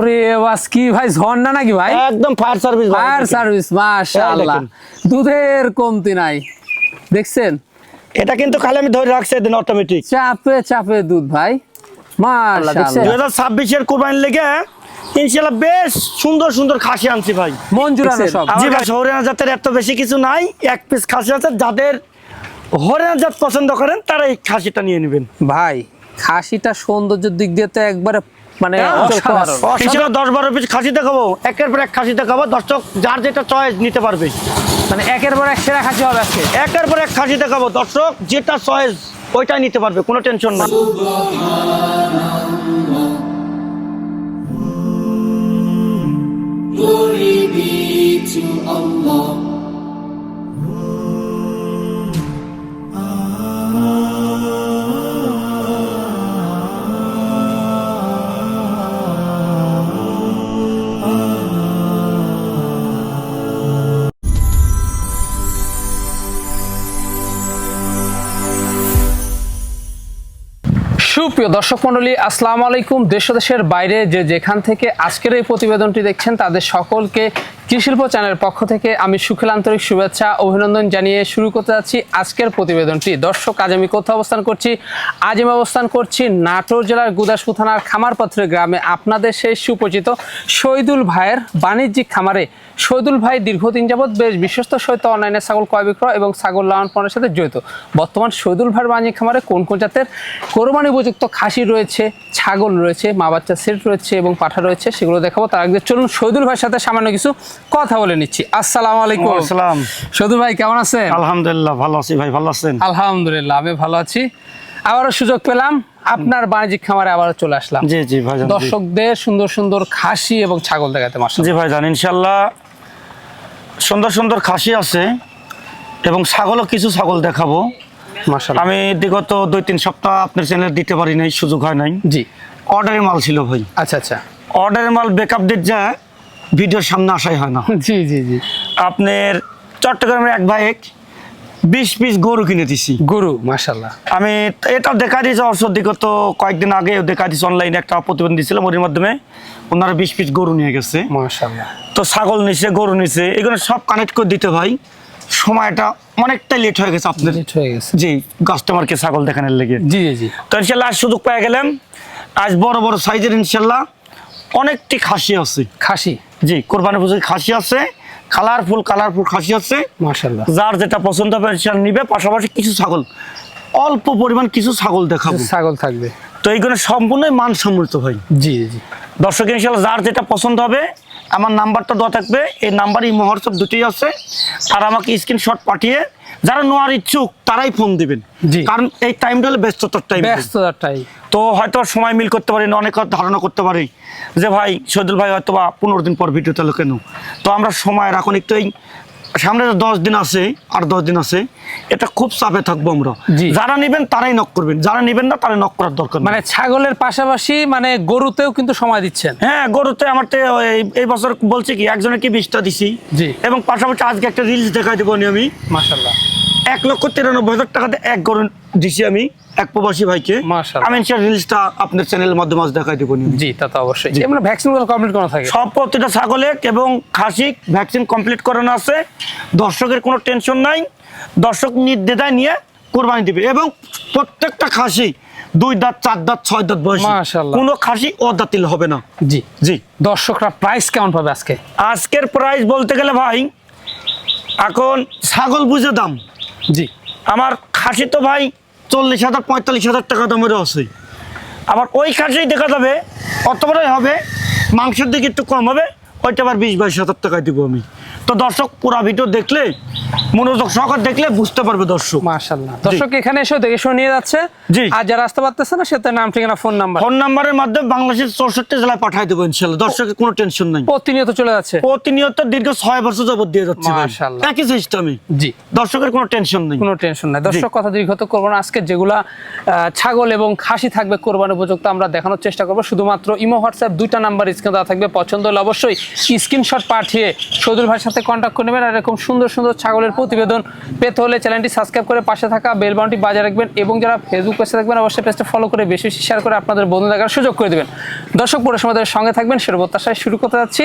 ওরে বাস কি ভাই ঝর্ণা নাকি ভাই? একদম ফায়ার সার্ভিস, ফায়ার সার্ভিস, মাশাআল্লাহ। দুধের কমতি নাই দেখছেন। এটা কিন্তু খালি আমি ধরে রাখছি দিন অটোমেটিক চাপে চাপে দুধ ভাই, মাশাআল্লাহ। 2026 এর কুরবানির লেগে ইনশাআল্লাহ বেশ সুন্দর সুন্দর খাসি আনছি ভাই, মন জুড়ানো সব। জি ভাই, হরিয়ানা জাতের এত বেশি কিছু নাই, এক পিস খাসি আছে, যাদের হরিয়ানা জাত পছন্দ করেন তারা এই খাসিটা নিয়ে নেবেন ভাই। খাসিটা সৌন্দর্যের দিক দিয়ে তো একবারে মানে অসাধারণ। 10-12 পিস খাসি দেখাবো, একের পর এক খাসি দেখাবো, দর্শক যার যেটা চয়েস নিতে পারবে। মানে একের পর এক সেরা খাসি হবে আজকে। একের পর এক খাসি দেখাবো, দর্শক যেটা চয়েস ওইটাই নিতে পারবে, কোনো টেনশন নাই। Glory be to Allah. সুপ্রিয় দর্শক মণ্ডলী, আসসালামু আলাইকুম। দেশ ও দেশের বাইরে যে যেখান থেকে আজকের এই প্রতিবেদনটি দেখছেন তাদের সকলকে কৃষিশিল্প চ্যানেলের পক্ষ থেকে আমি সুখেল আন্তরিক শুভেচ্ছা অভিনন্দন জানিয়ে শুরু করতে যাচ্ছি আজকের প্রতিবেদনটি। দর্শক, আজ আমি কোথাও অবস্থান করছি? আজ আমি অবস্থান করছি নাটোর জেলার গুদাসপুর থানার খামারপত্রের গ্রামে। আপনাদের সেই সুপরিচিত শহীদুল ভাইয়ের বাণিজ্যিক খামারে। শহীদুল ভাই দীর্ঘদিন যাবৎ বেশ বিশ্বস্ত সহিত অনলাইনে ছাগল ক্রয় বিক্রয় এবং ছাগল লালন পালনের সাথে জড়িত। বর্তমান শহীদুল ভাইয়ের বাণিজ্যিক খামারে কোন কোন জাতের কোরবানি উপযুক্ত খাসি রয়েছে, ছাগল রয়েছে, মা বাচ্চা সেট রয়েছে এবং পাঠা রয়েছে, সেগুলো দেখাবো। তার আগে চলুন শহীদুল ভাইয়ের সাথে সামান্য কিছু কথা বলে নিচ্ছি। আসসালামু আলাইকুম। আসসালাম। শহীদুল ভাই কেমন আছেন? আলহামদুলিল্লাহ ভালো আছি ভাই, ভালো আছেন? আলহামদুলিল্লাহ আমি ভালো আছি। আবারও সুযোগ পেলাম আপনার বাণিজ্যিক খামারে আবারও চলে আসলাম। জি জি ভাই, দর্শকদের সুন্দর সুন্দর খাসি এবং ছাগল দেখাতে। জি ভাই জান, ইনশাল্লাহ সুন্দর সুন্দর খাসি আছে এবং ছাগলও কিছু ছাগল দেখাবো। মাশাআল্লাহ। আমি বিগত 2-3 সপ্তাহ আপনার চ্যানেলে দিতে পারি নাই, সুযোগ হয় নাই। জি, অর্ডারের মাল ছিল ভাই। আচ্ছা আচ্ছা। অর্ডারের মাল ব্যাকআপ ডেট যা ভিডিওর সামনে আসাই হয় না। জি জি জি। আপনার চট্টগ্রামের এক ভাই 20 পিস গরু কিনে দিছি। গরু, মাশাআল্লাহ। আমি এটা দেখা দিয়েছি অবশ্য বিগত কয়েকদিন আগে দেখা দিয়েছি, অনলাইনে একটা প্রতিবেদন দিয়েছিলাম, ওর মাধ্যমে ওনারা 20 পিস গরু নিয়ে গেছে। মাশাআল্লাহ। তো ছাগল নিছে, গরু নিছে, এগুলো সব কানেক্ট করে দিতে ভাই সময়টা অনেকটা লেট হয়ে গেছে আপনার। লেট হয়ে গেছে। জি, কাস্টমারকে ছাগল দেখানোর লেগে। জি জি জি। তো ইনশাল্লাহ আজ সুযোগ পেয়ে গেলাম। আজ বড় বড় সাইজের ইনশাল্লাহ অনেকটি খাসি আছে। খাসি? জি, কোরবানি পুজোর খাসি আছে, কালারফুল খাসি আছে। মাশাআল্লাহ। যার যেটা পছন্দ হবে ইনশাল্লাহ নিবে। পাশাপাশি কিছু ছাগল, অল্প পরিমাণ কিছু ছাগল দেখাবো। ছাগল থাকবে। তো এইগুলো সম্পূর্ণই মানসম্মত ভাই। জি জি। দর্শক ইনশাল্লাহ যার যেটা পছন্দ হবে, আমার নাম্বারটা দেওয়া থাকবে, এই নাম্বারই হোয়াটসঅ্যাপ দুটোই আছে, আর আমাকে স্ক্রিনশট পাঠিয়ে যারা নেওয়ার ইচ্ছুক তারাই ফোন দিবেন। কারণ এই টাইমটা হলো ব্যস্ততার টাইম। তো হয়তো সময় মিল করতে পারি না, অনেক ধারণা করতে পারি যে ভাই শহীদুল ভাই হয়তো বা 15 দিন পর ভিডিও চালু কেন। তো আমরা সময় রাখুন একটু, এই সামনে 10 দিন আছে, আর 10 দিন আছে, এটা খুব চাপে থাকবো আমরা। যারা নেবেন তারাই নক করবেন, যারা নেবেন না তারা নক করার দরকার। মানে ছাগলের পাশাপাশি মানে গরুতেও কিন্তু সময় দিচ্ছেন? হ্যাঁ, গরুতে আমার এই বছর বলছি কি একজনকে 20টা দিছি। জি। এবং পাশাপাশি আজকে একটা রিলস দেখাই দেবো আমি। মাশাআল্লাহ। 1,93,000 টাকাতে এক গরু দিছি আমি এক প্রবাসী ভাইকে। আমি সেই রিলসটা আপনার চ্যানেলের মাধ্যমে আজ দেখাই দেবো। জি, তা তো অবশ্যই। আমরা ভ্যাকসিনগুলো কমপ্লিট করা থাকে সব, প্রতিটা ছাগলে এবং খাসি ভ্যাকসিন কমপ্লিট করানো আছে। দর্শকের কোনো টেনশন নাই, দর্শক নির্দ্বিধায় নিয়ে কোরবানি দিবে। এবং প্রত্যেকটা খাসি 2 দাঁত, 4 দাঁত, 6 দাঁত বয়স, কোনো খাসি অদাতিল হবে না। জি জি। দর্শকরা প্রাইস কেমন পাবে আজকে? আজকের প্রাইস বলতে গেলে ভাই এখন ছাগল বুঝে দাম। জি। আমার খাসি তো ভাই 40,000 45,000 টাকা দামেরও আছে। আবার ওই খাসি দেখা যাবে অত বড়ই হবে, মাংসের দিকে একটু কম হবে, ওইটা আবার 20-22,000 টাকায় দিব আমি। তো দর্শক পুরো ভিডিও দেখলে, মনোযোগ সহকারে দেখলে বুঝতে পারবে দর্শক। মাশাআল্লাহ। দর্শক এখানে এসে দেখে শুনে নিয়ে যাচ্ছে। জি। আর যারা আসতে পারতেছে না, সেটা নাম, ঠিকানা, ফোন নাম্বারের মাধ্যমে বাংলাদেশের 64 জেলায় পাঠিয়ে দেবো ইনশাআল্লাহ। দর্শকের কোনো টেনশন নাই। প্রতিনিয়ত চলে যাচ্ছে, প্রতিনিয়ত দীর্ঘ 6 বছর যাবত দিয়ে যাচ্ছে মাশাআল্লাহ। একই সিস্টেমে। জি। দর্শকের কোনো টেনশন নেই, কোনো টেনশন নাই। দর্শক কথা দীর্ঘত করবো না, আজকে যেগুলা ছাগল এবং খাসি থাকবে কোরবানি উপযুক্ত আমরা দেখানোর চেষ্টা করবো। শুধুমাত্র ইমো হোয়াটসঅ্যাপ 2টা নাম্বার স্ক্রিনে দেওয়া থাকবে। পছন্দ হলে অবশ্যই স্ক্রিনশট পাঠিয়ে শহীদুল ভাইয়ের সাথে সাথে কন্ট্যাক্ট করে নেবেন। আর এরকম সুন্দর সুন্দর ছাগলের প্রতিবেদন পেতে হলে চ্যানেলটি সাবস্ক্রাইব করে পাশে থাকা বেল বাটনটি বাজিয়ে রাখবেন, এবং যারা ফেসবুক পেজে থাকবেন অবশ্যই পেজটা ফলো করে বেশি বেশি শেয়ার করে আপনাদের বন্ধু দেখার সুযোগ করে দেবেন। দর্শক পুরো সময় ধরে সঙ্গে থাকবেন, সেটা প্রত্যাশায় শুরু করতে যাচ্ছি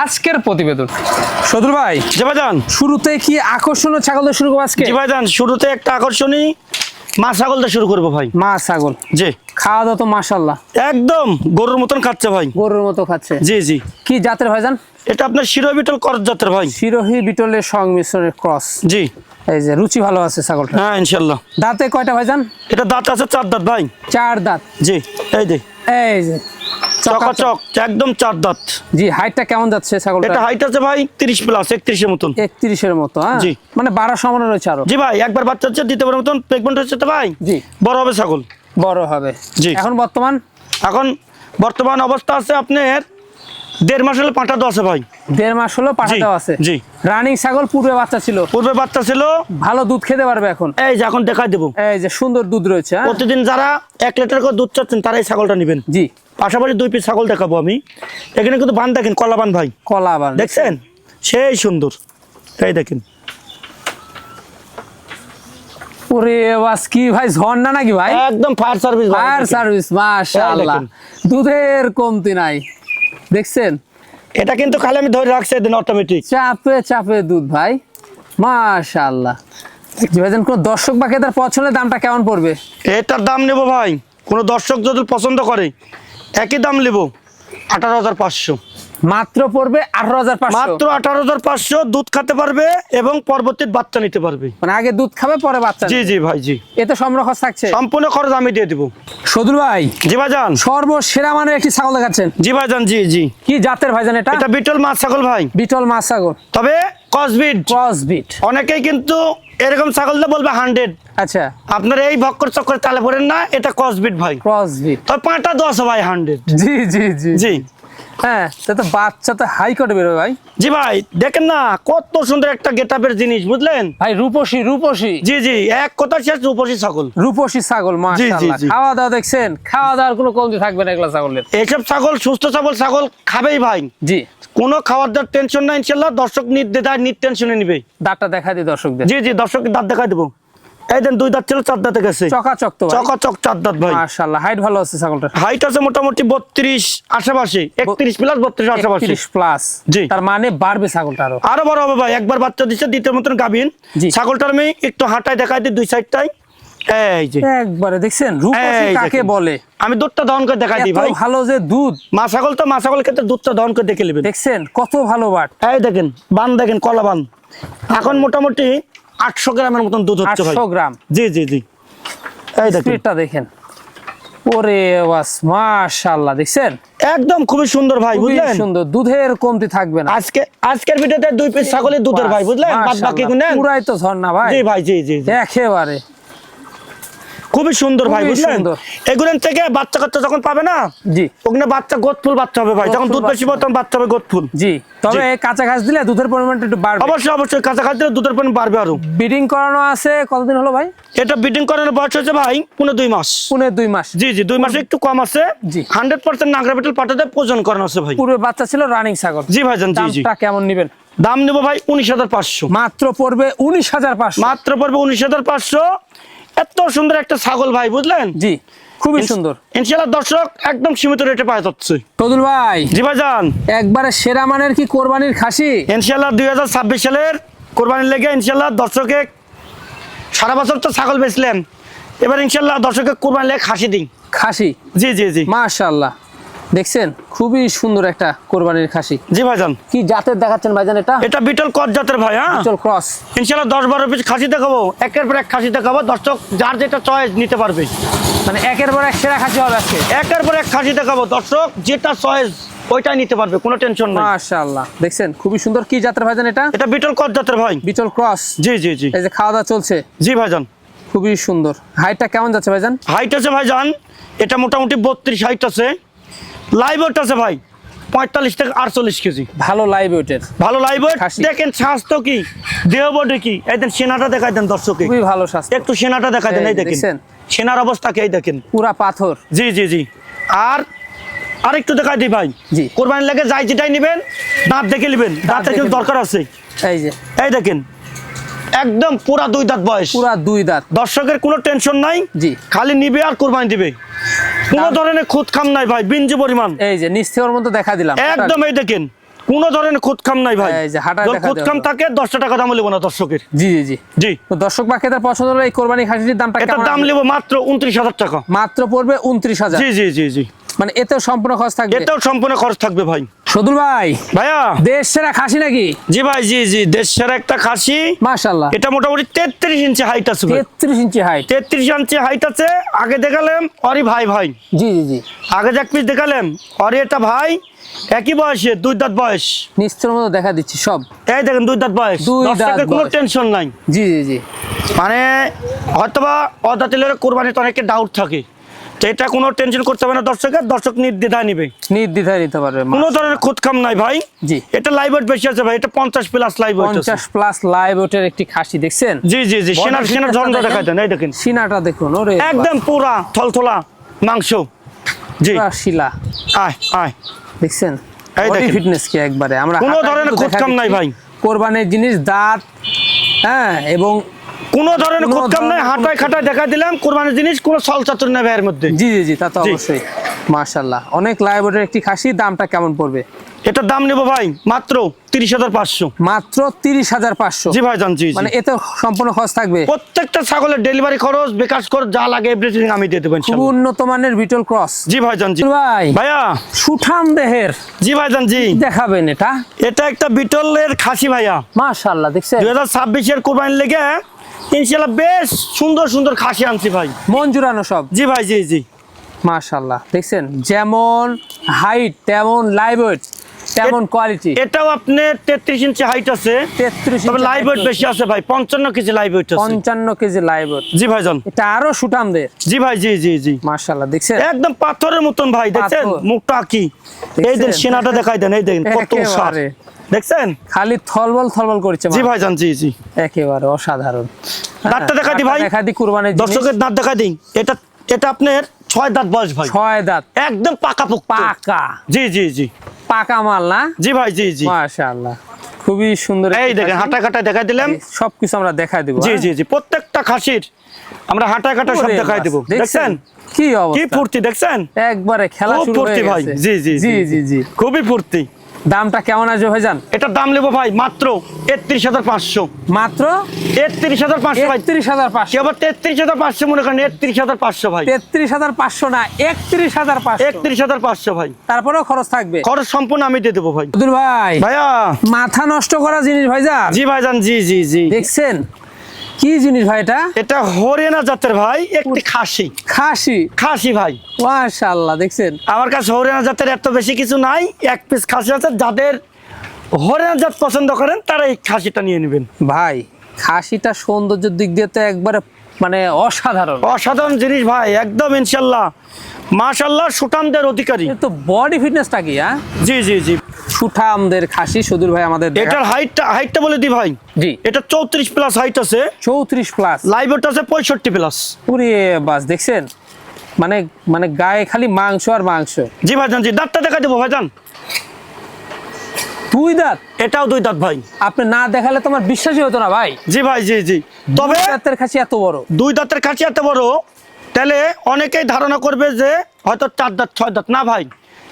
আজকের প্রতিবেদন। সদুল ভাই, জি ভাইজান, শুরুতে কি আকর্ষণীয় ছাগল দিয়ে শুরু করবো আজকে? জি ভাইজান, শুরুতে একটা আকর্ষণীয় মা ছাগল দিয়ে শুরু করবো ভাই। মা ছাগল, জি। খাওয়া দাওয়া তো মাশাআল্লাহ একদম গরুর মতন খাচ্ছে ভাই। গরুর মতো খাচ্ছে। জি জি। কি জাতের ভাইজান? এটা আপনার শিরোই বিটল করজ জাতের ভাই। শিরোহী বিটলের সংমিশ্রণের ক্রস। জি। এই যে রুচি ভালো আছে ছাগলটা। হ্যাঁ ইনশাল্লাহ। দাঁতে কয়টা ভাইজান? এটা দাঁত আছে 4 দাঁত ভাই। 4 দাঁত। জি। এই যে এই যে চকাচক একদম 4 দাঁত। জি। হাইটটা কেমন যাচ্ছে ছাগলটা? এটা হাইট আছে ভাই 30 প্লাস, 31 এর মতন। 31 এর মতো, হ্যাঁ। জি। মানে 12 সমান রয়েছে আরো। জি ভাই, একবার বাচ্চা হচ্ছে দ্বিতীয়বার মতন প্রেগন্যান্ট হচ্ছে তো ভাই। জি। বড় হবে ছাগল। বড় হবে। জি। এখন বর্তমান অবস্থা আছে আপনার 1.5 মাস হলে পাঁঠা দেওয়া আছে ভাই। 1.5 মাস হলো পাঠাতেও আছে। জি। রানিং ছাগল, পূর্বে বাচ্চা ছিল। পূর্বে বাচ্চা ছিল, ভালো দুধ খেতে পারবে এখন। এই যে এখন দেখাই দেবো। এই যে সুন্দর দুধ রয়েছে, হ্যাঁ। প্রতিদিন যারা 1 লিটার করে দুধ চাচ্ছেন তারা এই ছাগলটা নেবেন। জি। পাশাপাশি 2 পিস ছাগল দেখাবো আমি। এখানে কিন্তু বান দেখেন, কলা বান ভাই। কলা আবার দেখছেন সেই সুন্দর। এই দেখেন। ওরে বাস, কি ভাই ঝর্ণা নাকি ভাই? একদম ফায়ার সার্ভিস। ফায়ার সার্ভিস, মাশাআল্লাহ। দেখেন। দুধের কমতি নাই, দেখছেন? এটা কিন্তু খালি আমি ধরে রাখছি একদিন অটোমেটিক। চাপে চাপে দুধ ভাই, মাশাআল্লাহ। জি ভাইজান, কোন দর্শক বা ক্রেতার পছন্দের দামটা কেমন পড়বে? এটার দাম নেব ভাই, কোনো দর্শক যদি পছন্দ করে একই দাম নেব 18,500। মাত্র পড়বে 18,500। মাত্র 18,500। দুধ খেতে পারবে এবং পরবর্তী বাচ্চা নিতে পারবে। মানে আগে দুধ খাবে পরে বাচ্চা জি নেবে। জি ভাই, জি। এতে সম্পূর্ণ খরচ থাকছে? সম্পূর্ণ খরচ আমি দিয়ে দিব। সদুল ভাই, জি ভাইজান। সর্বসেরা মানের একটি ছাগল দেখাচ্ছেন। জি ভাইজান, জি জি। কি জাতের ভাইজান এটা? এটা বিটল মাছ ছাগল ভাই। বিটল মাছ ছাগল, তবে ক্রসবিট। ক্রসবিট। অনেকেই কিন্তু এরকম ছাগলটা বলবে 100। আচ্ছা। আপনার এই ভক্কর চক্কর তালে পড়েন না, এটা ক্রসবিট ভাই। ক্রসবিট। তবে পাঁটা 10 ভাই 100। জি জি জি জি। হ্যাঁ, তা তো বাচ্চা তো হাই কোর্টে বেরোবে ভাই। জি ভাই, দেখেন না কত সুন্দর একটা গেটআপের জিনিস, বুঝলেন ভাই রূপসী, রূপসী। জি জি, এক কথা শেষ, রূপসী ছাগল। রূপসী ছাগল, মাশাআল্লাহ। জি। খাওয়া দাওয়া দেখছেন, খাওয়া দাওয়ার কোনো কমতি থাকবে না এগুলা ছাগলের। এইসব ছাগল সুস্থ সবল ছাগল খাবেই ভাই। জি। কোনো খাওয়ার দাওয়ার টেনশন নাই ইনশাল্লাহ। দর্শক নির্দ্বিধায় টেনশনে নিবে। দাঁতটা দেখা দিই দর্শকদের। জি জি, দর্শক দাঁত দেখাই দেবো। এই দেন 2 দাঁত ছিল, 4 দাঁতে গেছে। চকাচক তো ভাই। চকাচক 4 দাঁত ভাই। মাশাআল্লাহ, হাইট ভালো আছে ছাগলটা। হাইট আছে মোটামুটি 32 আশেপাশে, 31 প্লাস 32 আশেপাশে। 30 প্লাস। জি। তার মানে বাড়বে ছাগলটা আরো। আরো বড় হবে ভাই। একবার বাচ্চা দিচ্ছে, দ্বিতীয় মতন গাবিন। জি। ছাগলটার আমি একটু হাঁটায় দেখাই দিই 2 সাইডটাই। এই যে একবারে দেখছেন রূপসী এই কাকে দেখেন। বলে। আমি দুধটা দহন করে দেখাই দিই এত ভাই। ভালো যে দুধ। মা ছাগল ক্ষেত্রে দুধটা দহন করে দেখে নেবেন। দেখছেন কত ভালো বাট। এই দেখেন বান, দেখেন কলা বান। এখন মোটামুটি 800 গ্রামের মতন দুধ হচ্ছে ভাই। 800 গ্রাম। জি জি জি। এই দেখেন স্পিডটা দেখেন। ওরে বাস, মাশাআল্লাহ। দেখছেন একদম খুবই সুন্দর ভাই, খুবই বুঝলেন? সুন্দর, দুধের কমতি থাকবে না। আজকের ভিডিওতে 2 পিস ছাগলের দুধের ভাই, বুঝলেন? বাদ বাকি গুনেন। পুরাই তো ঝর্ণা ভাই। জি ভাই, জি জি জি। একেবারে খুবই সুন্দর ভাই, খুবই বুঝলেন? সুন্দর। এগুলোর থেকে বাচ্চা কাচ্চা যখন পাবে না, জি ওখানে বাচ্চা গোদফুল বাচ্চা হবে ভাই। যখন গোদফুল দুধ বেশি বাচ্চা পাবে তখন বাচ্চা হবে গোদফুল। জি। তবে কাঁচা ঘাস দিলে দুধের পরিমাণটা একটু বাড়বে। অবশ্যই অবশ্যই, কাছাকাছি দুধের পরিমাণ বাড়বে আরো। ব্রিডিং করানো আছে কতদিন হলো ভাই? এটা ব্রিডিং করানোর বয়স হচ্ছে ভাই 2 মাস। 2 মাস। জি জি, 2 মাসে একটু কম আছে। জি। 100% নাগরা বিটল পাঠাতে প্রয়োজন করানো আছে ভাই। পূর্বে বাচ্চা ছিল, রানিং ছাগল। জি ভাইজান, জি জি। দামটা কেমন নেবেন? দাম নেবো ভাই 19,500। মাত্র পড়বে 19,500। মাত্র পড়বে 19,500। এত সুন্দর একটা ছাগল ভাই, বুঝলেন? জি, খুবই সুন্দর। ইনশাআল্লাহ দর্শক একদম সীমিত রেটে পাওয়া যাচ্ছে। সদুল ভাই, জি ভাইজান, একবারে সেরা মানের কি কোরবানির খাসি? ইনশাআল্লাহ 2026 সালের কোরবানির লেগে ইনশাআল্লাহ দর্শকে সারা বছর তো ছাগল বেচলেন, এবার ইনশাআল্লাহ দর্শকে কোরবানির লেগে খাসি দিন। খাসি। জি জি জি। মাশাআল্লাহ, দেখছেন খুবই সুন্দর একটা কোরবানির খাসি। জি ভাইজান। কি জাতের দেখাচ্ছেন ভাইজান এটা? এটা বিটল কট জাতের ভাই। হ্যাঁ, বিটল ক্রস। ইনশাআল্লাহ 10-12 পিস খাসি দেখাবো, একের পর এক খাসি দেখাবো। দর্শক যার যেটা চয়েস নিতে পারবে। মানে একের পর এক সেরা খাসি হবে আজকে। একের পর এক খাসি দেখাবো, দর্শক যেটা চয়েস ওইটাই নিতে পারবে, কোনো টেনশন নাই। মাশাআল্লাহ, দেখছেন খুবই সুন্দর। কি জাতের ভাইজান এটা? এটা বিটল কট জাতের ভাই। বিটল ক্রস। জি জি জি। এই যে খাওয়া দাওয়া চলছে। জি ভাইজান। খুবই সুন্দর। হাইটটা কেমন যাচ্ছে ভাইজান? হাইট আছে ভাইজান, এটা মোটামুটি 32 হাইট আছে। লাইভ ওয়েট আছে ভাই 45 থেকে 48 কেজি। ভালো লাইভ ওয়েটের। ভালো লাইভ ওয়েট। খাসি। দেখেন স্বাস্থ্য কি, দেহ বডি কি। এই দেন সেনাটা দেখাই দেন দর্শকে। খুবই ভালো স্বাস্থ্য। একটু সেনাটা দেখাই দেন। এই দেখেন দেখছেন? সেনার অবস্থা কি, এই দেখেন। পুরা পাথর। জি জি জি। আর আরেকটু দেখাই দিই ভাই। জি। কোরবানির লাগে যাই যেটাই নেবেন দাঁত দেখে নেবেন, দাঁতের দেখে কিন্তু নেবেন। দরকার আছে। এই যে এই দেখেন একদম পুরা 2 দাঁত বয়স। পুরা 2 দাঁত। দর্শকের কোনো টেনশন নাই, জি। খালি নিবে আর কোরবানি দিবে, কোনো ধরনের খুদ খাম নাই ভাই, বিঞ্জু পরিমাণ এই যে নিচ থেকে ওর মতো দেখা দিলাম একদম। এই দেখেন কোনো ধরনের খুদ খাম নাই ভাই, এই যে হাঁটায় যদি দেখা খুদ দেওয়া খাম হলো। থাকে 10 টাকা দাম নেব না দর্শকের। জি জি জি। জি, তো দর্শক বা ক্রেতার পছন্দ হলে এই কোরবানি খাসির দামটা এটার কেমন দাম আসবে? নেব মাত্র 29,000 টাকা। মাত্র পড়বে 29,000। জি জি জি জি, মানে এতেও সম্পূর্ণ খরচ থাকবে। এটাও সম্পূর্ণ খরচ থাকবে ভাই। সদুল ভাই ভাইয়া দেশ সেরা খাসি নাকি? জি ভাই, জি জি, দেশের একটা খাসি। মাশাআল্লাহ। এটা মোটামুটি 33 ইঞ্চি হাইট আছে ভাই। 33 ইঞ্চি হাইট। 33 ইঞ্চি হাইট আছে। আগে দেখালাম অরি ভাই ভাই, জি জি জি। আগে যে এক পিস দেখালাম অরি এটা ভাই, একই বয়সে 2 দাঁত বয়স। নিচ থেকে মতো দেখা দিচ্ছি সব। এই দেখেন 2 দাঁত বয়স, 2 দাঁত দর্শকের কোনো বয়স। টেনশন নাই। জি জি জি। মানে হয়তোবা অদাতিলের কোরবানিতে অনেকে ডাউট থাকে, তো এটা কোনো টেনশন করতে হবে না দর্শকের, দর্শক নির্দ্বিধায় নিবে, নির্দ্বিধায় নিতে পারবে। কোনো ধরনের খুদ খাম নাই ভাই। জি। এটা লাইভ ওয়েট বেশি আছে ভাই, এটা 50 প্লাস লাইভ ওয়েট আছে। 50 প্লাস লাইভ ওয়েটের একটি খাসি দেখছেন? জি জি জি, বডি সেনার ফিটনেসটা ঝন্ডা দেখেন। দেখাই দেন। এই দেখেন সিনাটা দেখুন, ওরে একদম পুরা থলথলা মাংস। জি, পুরা শিলা আয় আয়, দেখছেন? এই বডি দেখেন। ফিটনেস কি একবারে আমরা কোনো হাঁটায় ধরনের কিন্তু খুদ দেখা খাম নাই দিচ্ছি। ভাই। কোরবানির জিনিস দাঁত, হ্যাঁ, এবং কোনো ধরনের কোনো খুদ কাম নাই, ধরনের হাঁটায় খাটায় দেখা দিলাম। কোরবানির জিনিস কোনো সল চাতুর নেই ভাইয়ের মধ্যে। জি জি জি, তা তো জি। অবশ্যই। মাশাআল্লাহ, অনেক লাইভ ওয়েটের একটি খাসি। দামটা কেমন পড়বে? এটার দাম নেবো ভাই মাত্র 30,500। মাত্র 30,500। জি ভাই জান, জি জি। মানে এতে সম্পূর্ণ খরচ থাকবে। প্রত্যেকটা ছাগলের ডেলিভারি খরচ, বিকাশ খরচ যা লাগে এভরিথিং আমি দিয়ে দেবো খুব ইনশাআল্লাহ। উন্নত মানের বিটল ক্রস। জি ভাই জান, জি ভাই ভাইয়া। সুঠাম দেহের জি ভাই জান, জি। দেখাবেন এটা? এটা একটা বিটলের খাসি ভাইয়া, মাশাআল্লাহ, দেখছেন? 2026-এর কোরবানির লেগে ইনশাআল্লাহ বেশ সুন্দর সুন্দর খাসি আনছি ভাই। মন জুড়ানো সব। জি ভাই, জি জি। মাশাআল্লাহ, দেখছেন? যেমন হাইট তেমন লাইভ ওয়েট তেমন কোয়ালিটি। এটাও আপনার 33 ইঞ্চি হাইট আছে, 33 তবে ইঞ্চি লাইভ ওয়েট height বেশি আছে ভাই, 55 কেজি লাইভ ওয়েট আছে। 55 কেজি লাইভ ওয়েট। জি ভাই জান, এটা আরো সুঠাম দেহ। জি ভাই, জি জি জি। মাশাআল্লাহ, দেখছেন? একদম পাথরের মতন ভাই, দেখছেন পাথর। মুখটা কি? এই দেন দেখছেন? সেনাটা দেখাই দেন, এই দেখেন কত সার, একেবারে। দেখছেন? খালি থলবল থলবল করছে। জি ভাই জান, জি জি। একেবারে অসাধারণ। দাঁতটা দেখাই দিই ভাই, দেখা দি কুরবানির দর্শকের দাঁত দেখাই দিই। এটা এটা আপনার 6 দাঁত বয়স ভাই, 6 দাঁত একদম পাকা পোক্ত। পাকা। জি জি জি। পাকা মাল না? জি ভাই, জি জি। মাশাআল্লাহ, খুবই সুন্দর। এই দেখেন হাঁটা কাটা দেখাই দিলাম। সবকিছু আমরা দেখাই দেব। জি জি জি, প্রত্যেকটা খাসির আমরা হাঁটা কাটা সব দেখাই দেব। দেখছেন কি কি অবস্থা? ফুর্তি, দেখছেন? একবারে খেলা খুব শুরু হয়ে ফুর্তি ভাই, গেছে। জি জি জি জি জি। খুবই ফুর্তি। দামটা কেমন আসবে ভাইজান? এটার দাম নেবো ভাই মাত্র 31,500। মাত্র 31,500 ভাই। 31,500। কি আবার 33,500 মনে করেন? 31,500 ভাই, 33,500 না, 31,500। 31,500 ভাই। তারপরেও খরচ থাকবে। খরচ সম্পূর্ণ আমি দিয়ে দেবো ভাই। আব্দুল ভাই, ভাইয়া মাথা নষ্ট করা জিনিস ভাইজান। জি ভাইজান, জি জি জি। দেখছেন কি জিনিস ভাই এটা? এটা হরিয়ানা জাতের ভাই একটি খাসি, খাসি। খাসি ভাই। মাশাআল্লাহ, দেখছেন? আমার কাছে হরিয়ানা জাতের এত বেশি কিছু নাই, এক পিস খাসি আছে। যাদের হরিয়ানা জাত পছন্দ করেন তারা এই খাসিটা নিয়ে নেবেন ভাই। খাসিটা সৌন্দর্যের দিক দিয়ে তো একবারে মানে অসাধারণ। অসাধারণ জিনিস ভাই, একদম ইনশাল্লাহ মাশাল্লাহ সুঠামদের অধিকারী। তো বডি ফিটনেসটা কি? হ্যাঁ, জি জি জি। সুঠামদের খাসি সুদূর ভাই আমাদের এটার হাইটটা বলে দি ভাই। জি। এটা 34 প্লাস হাইট আছে, 34 প্লাস লাইভ ওয়েট আছে 65 প্লাস। পুরি বাস, দেখছেন? মানে মানে গায়ে খালি মাংস আর মাংস। জি ভাইজান, জি। দাঁতটা দেখা দেবো ভাইজান। 2 দাঁত। এটাও 2 দাঁত ভাই। আপনি না দেখালে তোমার বিশ্বাসই হতো না ভাই। জি ভাই, জি জি। তবে 2 দাঁতের খাসি এত বড়। 2 দাঁতের খাসি এত বড়, তাহলে অনেকেই ধারণা করবে যে হয়তো 4 দাঁত 6 দাঁত। না ভাই,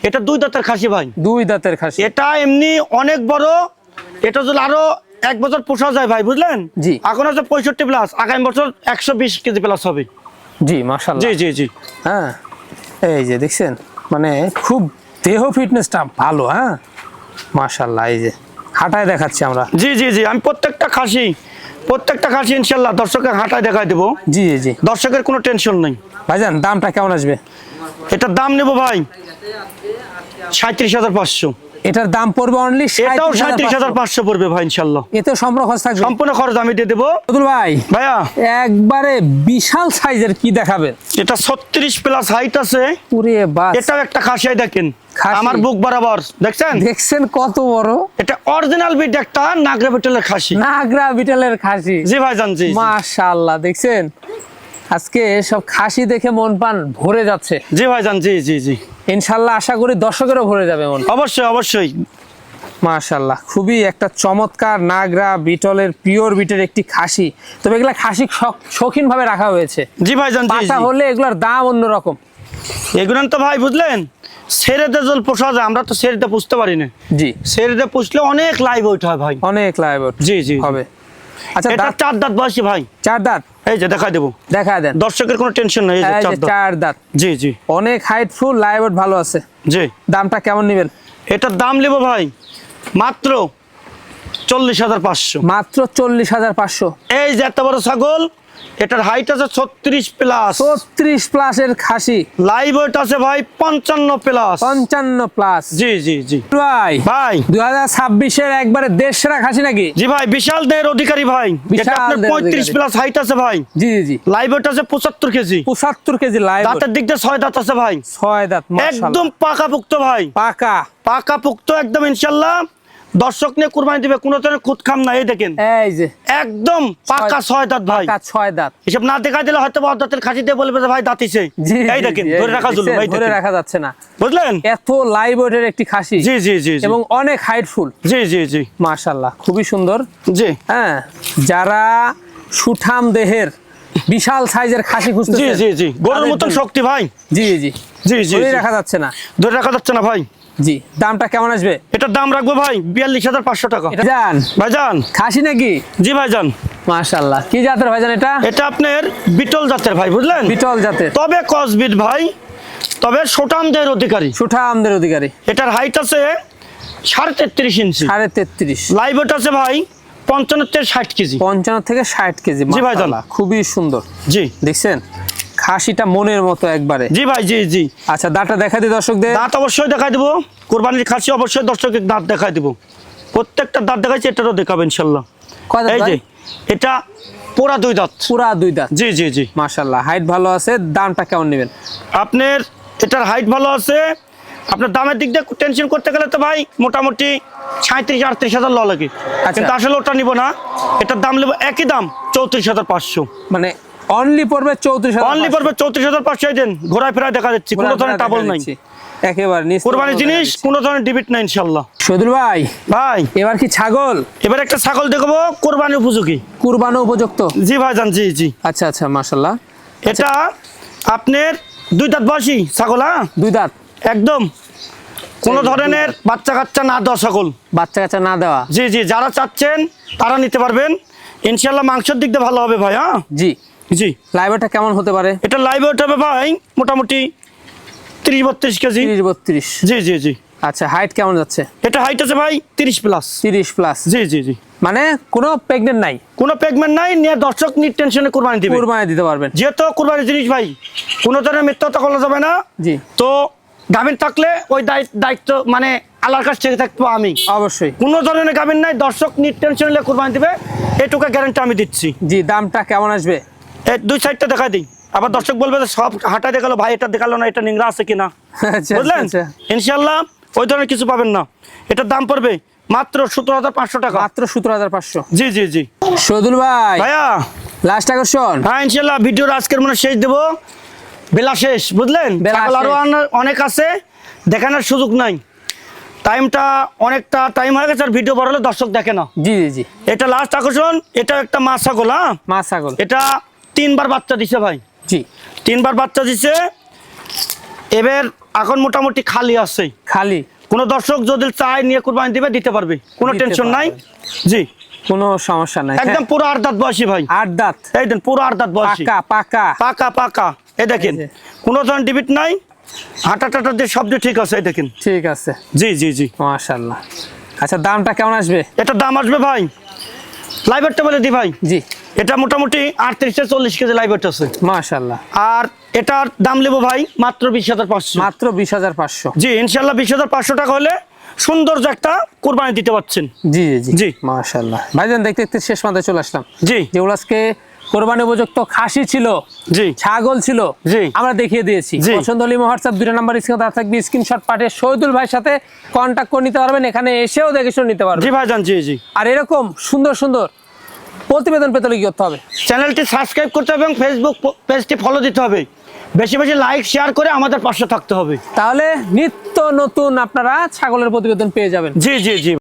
এটা 2 দাঁতের খাসি ভাই। 2 দাঁতের খাসি। এটা এমনি অনেক বড়। এটা যদি আরো 1 বছর পোষা যায় ভাই, বুঝলেন? জি। এখন আছে 65 প্লাস, আগামী বছর 120 কেজি প্লাস হবে। জি, মাশাআল্লাহ। জি জি জি। হ্যাঁ, এই যে দেখছেন, মানে খুব দেহ ফিটনেসটা ভালো। হ্যাঁ, মাশাআল্লাহ। এই যে হাঁটায় দেখাচ্ছি আমরা। জি জি জি, আমি প্রত্যেকটা খাসি ইনশাল্লাহ দর্শকের হাঁটায় দেখাই দেবো। জি জি জি। দর্শকের কোনো টেনশন নেই। ভাইজান, দামটা কেমন আসবে? এটার দাম নেবো ভাই 37,500। এটার দাম পড়বে অনলি এটাও 37,500 পড়বে ভাই ইনশাল্লাহ। এতে সম্পূর্ণ খরচ থাকবে। সম্পূর্ণ খরচ আমি দিয়ে দেবো। আব্দুল ভাই, ভাইয়া একবারে বিশাল সাইজের কি দেখাবেন? এটা 36 প্লাস হাইট আছে। পুরে বাস, এটাও একটা খাসি, দেখেন খাসি। আমার বুক বরাবর, দেখছেন? দেখছেন কত বড়? এটা অরিজিনাল বিট একটা নাগরা বিটলের খাসি। নাগরা বিটলের খাসি। জি ভাইজান, জি জি। মাশাআল্লাহ, দেখছেন? আজকে সব খাসি দেখে মন প্রাণ ভরে যাচ্ছে। জি ভাইজান, জি জি জি। ইনশাল্লাহ আশা করি দর্শকেরও ভরে যাবে মন। অবশ্যই অবশ্যই। মাশাআল্লাহ, খুবই একটা চমৎকার নাগরা বিটলের পিওর বিটের একটি খাসি। তবে এগুলা খাসি শৌখিন ভাবে রাখা হয়েছে। জি ভাইজান, জি পাটা জি। হলে এগুলার দাম অন্যরকম। এগুলো তো ভাই বুঝলেন সেরেতে জল পোষা যায়, আমরা তো সেরেতে পুষতে পারি না। জি, সেরেতে পুষলে অনেক লাইভ ওইটা হয় ভাই। অনেক লাইভ জি জি হবে। আচ্ছা, এটা দাঁত 4 দাঁত বয়সী ভাই। 4 দাঁত, এই যে দেখাই দেবো, দেখা দেন। দর্শকের কোনো টেনশন নেই। এই যে এই যে 4 দাঁত। 4 দাঁত, জি জি অনেক হাইট ফুল, লাইভ ভালো আছে। জি। দামটা কেমন নেবেন? এটার দাম নেবো ভাই মাত্র 40,500। মাত্র 40,500। এই যে এত বড় ছাগল, এটার হাইট আছে 36 প্লাস। 36 প্লাসের খাসি, লাইভ ওয়েট আছে ভাই 55 প্লাস। 55 প্লাস। জি জি জি ভাই ভাই 2026-এর একবারে দেশ সেরা খাসি নাকি? জি ভাই, বিশাল দেহের অধিকারী ভাই। বিশাল এটা আপনার দেহের 35 অধিকারী। প্লাস হাইট আছে ভাই। জি জি জি। লাইভ ওয়েট আছে 75 কেজি। 75 KG live. দাঁতের দিক দিয়ে 6 দাঁত আছে ভাই। 6 দাঁত, মাশাআল্লাহ। একদম পাকা পুক্ত ভাই, পাকা। পাকা পুক্ত একদম ইনশাল্লাহ। দর্শক নিয়ে কুরবানি দিবে, কোনো ধরনের খুদ খাম না। এই দেখেন এই যে একদম পাকা 6 দাঁত ভাই। পাকা 6 দাঁত। এসব না দেখা দিলে হয়তো বা দাঁতের খাসি দিয়ে বলবে যে ভাই দাঁতিছে। জি, এই জি, দেখেন জি, ধরে রাখা জুলুম। এই ধরে দেখেন, রাখা যাচ্ছে না। বুঝলেন? এত লাইভ ওয়েটের একটি খাসি। জি জি জি জি। এবং অনেক হাইটফুল। জি জি জি মাশাআল্লাহ, খুবই সুন্দর। জি হ্যাঁ, যারা সুঠাম দেহের বিশাল সাইজের খাসি জি খুঁজতেছেন, জি জি। গরুর তাদের মতন জন্য। শক্তি ভাই। জি জি জি জি ধরে জি। রাখা যাচ্ছে না। ধরে রাখা যাচ্ছে না ভাই। জি, দামটা কেমন আসবে? এটার দাম রাখবো ভাই 42,500 টাকা। এটা জান ভাইজান। খাসি নাকি? জি ভাইজান। মাশাআল্লাহ, কি জাতের ভাইজান এটা? এটা আপনার বিটল জাতের ভাই, বুঝলেন? বিটল জাতের, তবে কসবিট ভাই, তবে সোটামদের অধিকারী। সুঠামদের অধিকারী। এটার হাইট আছে 33.5 ইঞ্চি। 33.5। লাইভ ওয়েট আছে ভাই 55 থেকে 60 কেজি। 55 থেকে 60 কেজি। জি ভাইজান। মাশাআল্লাহ, খুবই সুন্দর। জি দেখছেন খাসিটা মনের মতো একবারে। জি ভাই জি জি। আচ্ছা, দাঁতটা দেখা দিই দর্শকদের। দাঁত অবশ্যই দেখাই দেবো, কোরবানির খাসি অবশ্যই দর্শকের দাঁত দেখাই দেবো। প্রত্যেকটা দাঁত দেখাইছি, এটারও দেখাবো ইনশাল্লাহ। কয় দাঁত এই যে ভাই? এটা পোড়া 2 দাঁত। পুরা 2 দাঁত। জি জি জি। মাশাআল্লাহ, হাইট ভালো আছে। দামটা কেমন নেবেন? আপনার এটার হাইট ভালো আছে। আপনার দামের দিক দিয়ে টেনশন করতে গেলে তো ভাই মোটামুটি 37-38 হাজার লাগে। কিন্তু আসলে ওটা নিব না, এটার দাম নেবো একই দাম 34,500। মানে অনলি পড়বে 34,000। অনলি পড়বে 34,500। দেন ঘোরায় ফেরায় দেখা যাচ্ছে, কোনো ধরনের টাবল নাই। একেবারে নিচ কোরবানির জিনিস, কোনো ধরনের ডিবিট নাই ইনশাল্লাহ। শহীদুল ভাই, ভাই এবার কি ছাগল? এবার একটা ছাগল দেখবো কোরবানির উপযোগী। কুরবানো উপযুক্ত। জি ভাইজান জি জি। আচ্ছা আচ্ছা, মাশাআল্লাহ। এটা আপনার 2 দাঁত বয়সী ছাগল। হ্যাঁ 2 দাঁত, একদম কোনো ধরনের বাচ্চা কাচ্চা না দেওয়া ছাগল। বাচ্চা কাচ্চা না দেওয়া। জি জি, যারা চাচ্ছেন তারা নিতে পারবেন ইনশাল্লাহ। মাংসের দিক দিয়ে ভালো হবে ভাই। হ্যাঁ জি জি। লাইভটা কেমন হতে পারে? এটা লাইভ ওয়েট হবে ভাই মোটামুটি 30-32 কেজি। 30-32। জি জি জি। আচ্ছা, হাইট কেমন যাচ্ছে? এটা হাইট আছে ভাই 30 প্লাস। 30 প্লাস। জি জি জি। মানে কোনো প্রেগনেন্ট নাই? কোনো পেগমেন্ট নাই, নিয়ে দর্শক নিট টেনশনে কোরবানি দিবে। কুরবানি দিতে পারবেন। যেহেতু কোরবানির জিনিস ভাই, কোনো ধরনের মিথ্যাটা করা যাবে না। জি, তো গাভিন থাকলে ওই দায়িত্ব মানে আল্লাহর কাছ থেকে থাকবো আমি। অবশ্যই। কোনো ধরনের গাভিন নাই, দর্শক নিট টেনশন নিলে কোরবানি দিবে, এটুকু গ্যারান্টি আমি দিচ্ছি। জি, দামটা কেমন আসবে? এই 2 সাইডটা দেখাই দিই, আবার দর্শক বলবে যে সব হাঁটা দেখালো ভাই, এটা দেখালো না, এটা নিংড়া আছে কিনা। আচ্ছা বুঝলেন? আচ্ছা। ইনশাল্লাহ ওই ধরনের কিছু পাবেন না। এটার দাম পড়বে মাত্র 17,500 টাকা। মাত্র 17,500। জি জি জি। শহীদুল ভাই, ভাইয়া লাস্ট আকর্ষণ। হ্যাঁ ইনশাল্লাহ ভিডিওর আজকের মনে শেষ দেবো, বেলা শেষ। বুঝলেন? বেলা ছাগল আরো অনেক আছে, দেখানোর সুযোগ নাই। টাইমটা অনেকটা টাইম হয়ে গেছে, আর ভিডিও বড় হলে দর্শক দেখে না। জি জি জি। এটা লাস্ট আকর্ষণ। এটা একটা মা ছাগল। হ্যাঁ মা ছাগল। এটা 3 বার বাচ্চা দিছে ভাই। জি, 3 বার বাচ্চা দিছে। এবার এখন মোটামুটি খালি আছে। খালি। কোনো দর্শক যদি চায় নিয়ে কুরবানি দিবে, দিতে পারবে, কোনো দিতে টেনশন নাই। পারবে। জি, কোনো সমস্যা নাই। একদম পুরো 8 দাঁত বয়সী ভাই। 8 দাঁত। এই দেন পুরো 8 দাঁত বয়সী, পাকা পাকা। পাকা পাকা। এই দেখেন এই যে। কোনো ধরনের ডিবিট নাই, হাঁটা টাটা দিয়ে শব্দ ঠিক আছে। এই দেখেন। ঠিক আছে। জি জি জি। মাশাআল্লাহ। আচ্ছা, দামটা কেমন আসবে? এটার দাম আসবে ভাই, লাইভেরটা বলে দি ভাই, জি, এটা মোটামুটি 38 থেকে 40 কেজি লাইভেরটা আছে। মাশাআল্লাহ। আর এটার দাম নেবো ভাই মাত্র 20,500। মাত্র 20,500। জি ইনশাল্লাহ 20,500 টাকা হলে সুন্দর একটা কোরবানি দিতে পারছেন। জি জি জি। মাশাআল্লাহ। ভাইজান, দেখতে দেখতে শেষ মাথায় চলে আসলাম। জি যেগুলো আজকে কোরবানি উপযুক্ত খাসি ছিল, জি ছাগল ছিল, জি। আমরা দেখিয়ে দিয়েছি। জি। পছন্দ হলে হোয়াটসঅ্যাপ 2 নাম্বার স্ক্রিনে দেওয়া থাকবে, স্ক্রিনশট পাঠিয়ে শহীদুল ভাইয়ের সাথে কন্ট্যাক্ট করে নিতে পারবেন। এখানে এসেও দেখে শুনে নিতে পারবেন। জি ভাইজান জি জি। আর এরকম সুন্দর সুন্দর প্রতিবেদন পেতে হলে কি করতে হবে? চ্যানেলটি সাবস্ক্রাইব করতে হবে এবং ফেসবুক পেজটি ফলো দিতে হবে। বেশি বেশি লাইক শেয়ার করে আমাদের পাশে থাকতে হবে। তাহলে নিত্য নতুন আপনারা ছাগলের প্রতিবেদন পেয়ে যাবেন। জি জি জি।